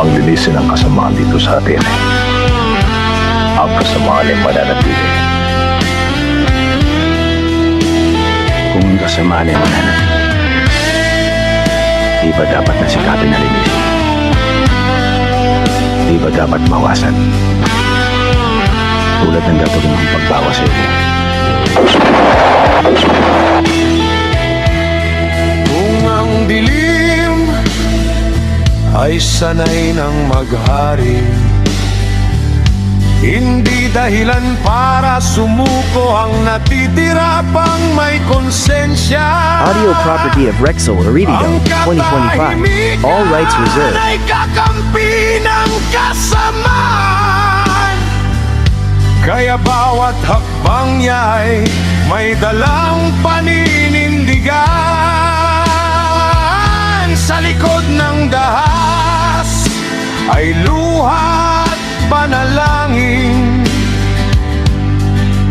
upang linisin ang kasamaan dito sa atin. Ang kasamaan ay mananatili. Kung ang kasamaan ay mananatili, di ba dapat na sikapin na linisin? Di ba dapat mawasan? Tulad ng gagawin ng pagbawas sa iyo. Kung ang dilim ay sanay ng maghari, hindi dahilan para sumuko ang natitira pang may konsensya. Audio property of Rexel Iridium 2025. All rights reserved. Ay kakampi ng kasamaan, kaya bawat hakbang niya'y may dalang paninindigan. Sa likod ng dahas ay luha at panalangin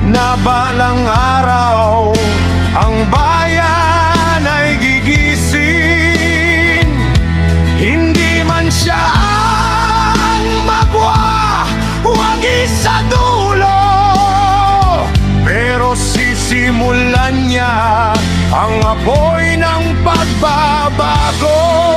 na balang araw ang bayan ay gigising. Hindi man siya ang mabwa, wagi sa dulo, pero sisimulan niya ang apoy ng pagbabago.